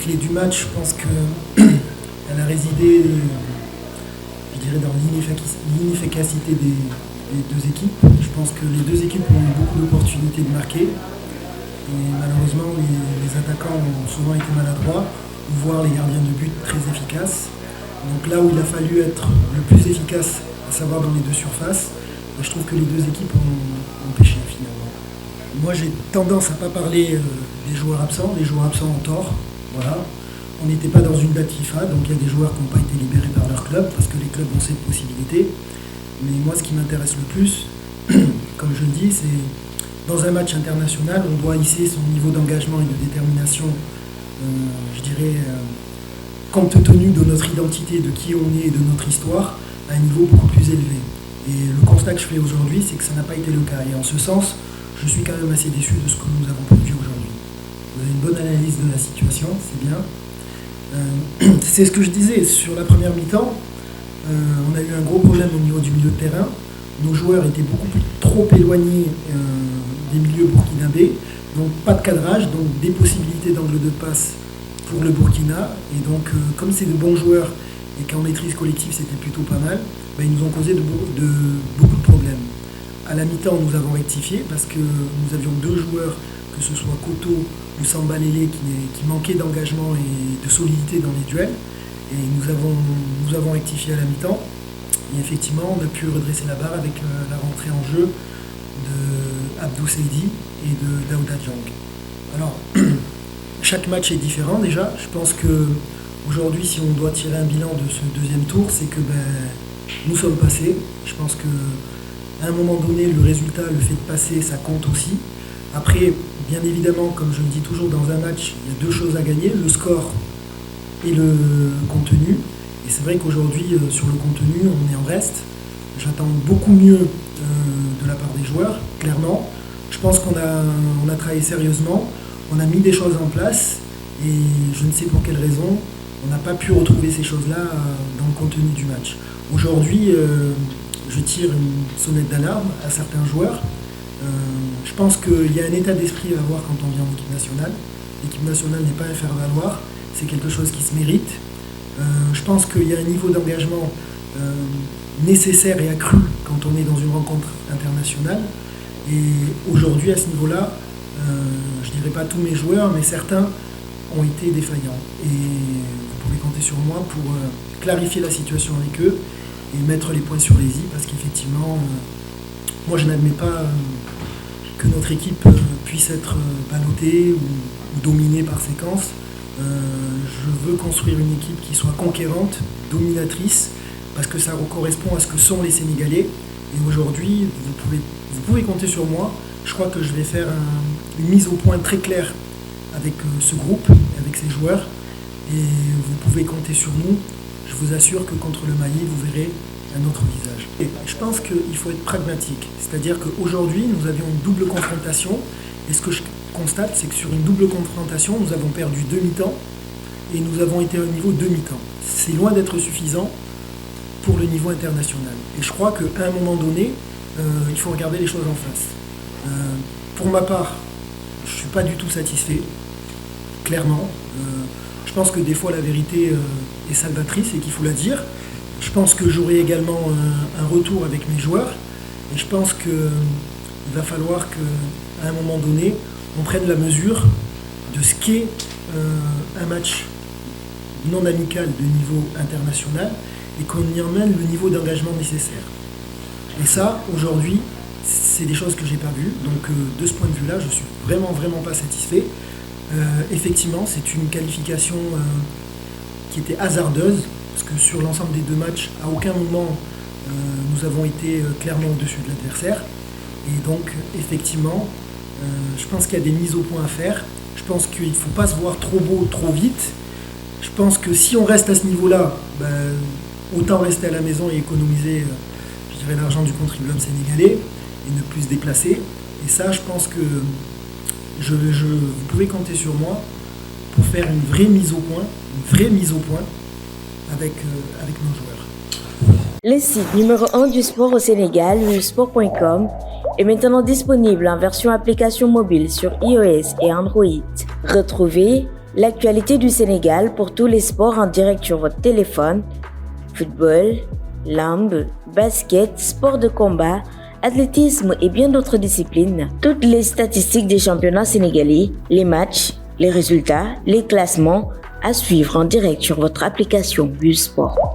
clé du match, je pense qu'elle a résidé, je dirais, dans l'inefficacité des deux équipes. Je pense que les deux équipes ont eu beaucoup d'opportunités de marquer. Et malheureusement, les attaquants ont souvent été maladroits, voire les gardiens de but très efficaces. Donc là où il a fallu être le plus efficace, à savoir dans les deux surfaces, je trouve que les deux équipes ont pêché finalement. Moi j'ai tendance à ne pas parler des joueurs absents. Les joueurs absents ont tort. Voilà. On n'était pas dans une date FIFA, donc il y a des joueurs qui n'ont pas été libérés par leur club, parce que les clubs ont cette possibilité. Mais moi ce qui m'intéresse le plus, comme je le dis, c'est dans un match international, on doit hisser son niveau d'engagement et de détermination, je dirais, compte tenu de notre identité, de qui on est et de notre histoire, à un niveau beaucoup plus élevé. Et le constat que je fais aujourd'hui, c'est que ça n'a pas été le cas. Et en ce sens, je suis quand même assez déçu de ce que nous avons produit aujourd'hui. Vous avez une bonne analyse de la situation, c'est bien. C'est ce que je disais, sur la première mi-temps, on a eu un gros problème au niveau du milieu de terrain. Nos joueurs étaient trop éloignés des milieux burkinabés, donc pas de cadrage, donc des possibilités d'angle de passe pour le Burkina. Et donc, comme c'est de bons joueurs et qu'en maîtrise collective c'était plutôt pas mal, ils nous ont causé beaucoup de problèmes. À la mi-temps, nous avons rectifié parce que nous avions deux joueurs, que ce soit Koto ou Samba Lele, qui manquaient d'engagement et de solidité dans les duels. Et nous avons rectifié à la mi-temps. Et effectivement, on a pu redresser la barre avec la rentrée en jeu de Abdou Seydi et de Daouda Diong. Alors, chaque match est différent déjà. Je pense qu'aujourd'hui, si on doit tirer un bilan de ce deuxième tour, c'est que nous sommes passés. Je pense qu'à un moment donné, le résultat, le fait de passer, ça compte aussi. Après, bien évidemment, comme je le dis toujours dans un match, il y a deux choses à gagner, le score et le contenu. Et c'est vrai qu'aujourd'hui, sur le contenu, on est en reste. J'attends beaucoup mieux de la part des joueurs, clairement. Je pense qu'on a travaillé sérieusement, on a mis des choses en place, et je ne sais pour quelle raison, on n'a pas pu retrouver ces choses-là dans le contenu du match. Aujourd'hui, je tire une sonnette d'alarme à certains joueurs. Je pense qu'il y a un état d'esprit à avoir quand on vient en équipe nationale. L'équipe nationale n'est pas à faire valoir, c'est quelque chose qui se mérite. Je pense qu'il y a un niveau d'engagement nécessaire et accru quand on est dans une rencontre internationale. Et aujourd'hui, à ce niveau-là, je ne dirais pas tous mes joueurs, mais certains ont été défaillants. Et vous pouvez compter sur moi pour clarifier la situation avec eux et mettre les points sur les i, parce qu'effectivement, moi je n'admets pas que notre équipe puisse être ballottée ou dominée par séquence. Je veux construire une équipe qui soit conquérante, dominatrice, parce que ça correspond à ce que sont les Sénégalais. Et aujourd'hui, vous pouvez compter sur moi. Je crois que je vais faire une mise au point très claire avec ce groupe, avec ces joueurs. Et vous pouvez compter sur nous. Je vous assure que contre le Mali, vous verrez un autre visage. Et je pense qu'il faut être pragmatique. C'est-à-dire qu'aujourd'hui, nous avions une double confrontation. Et ce que je constate, c'est que sur une double confrontation, nous avons perdu demi-temps et nous avons été à un niveau demi-temps. C'est loin d'être suffisant pour le niveau international. Et je crois qu'à un moment donné, il faut regarder les choses en face. Pour ma part, je ne suis pas du tout satisfait, clairement. Je pense que des fois la vérité est salvatrice et qu'il faut la dire. Je pense que j'aurai également un retour avec mes joueurs. Et je pense qu'il va falloir qu'à un moment donné, on prenne la mesure de ce qu'est un match non amical de niveau international et qu'on y emmène le niveau d'engagement nécessaire. Et ça, aujourd'hui, c'est des choses que je n'ai pas vues. Donc de ce point de vue-là, je ne suis vraiment pas satisfait. Effectivement, c'est une qualification qui était hasardeuse, parce que sur l'ensemble des deux matchs, à aucun moment nous avons été clairement au-dessus de l'adversaire. Et donc, effectivement, je pense qu'il y a des mises au point à faire. Je pense qu'il ne faut pas se voir trop beau, trop vite. Je pense que si on reste à ce niveau-là, autant rester à la maison et économiser je dirais, l'argent du contribuable sénégalais et ne plus se déplacer. Et ça, je pense que vous pouvez compter sur moi pour faire une vraie mise au point avec nos joueurs. Le site numéro 1 du sport au Sénégal, sport.com, est maintenant disponible en version application mobile sur iOS et Android. Retrouvez L'actualité du Sénégal pour tous les sports en direct sur votre téléphone. Football, lambe, basket, sport de combat, athlétisme et bien d'autres disciplines. Toutes les statistiques des championnats sénégalais, les matchs, les résultats, les classements à suivre en direct sur votre application Busport.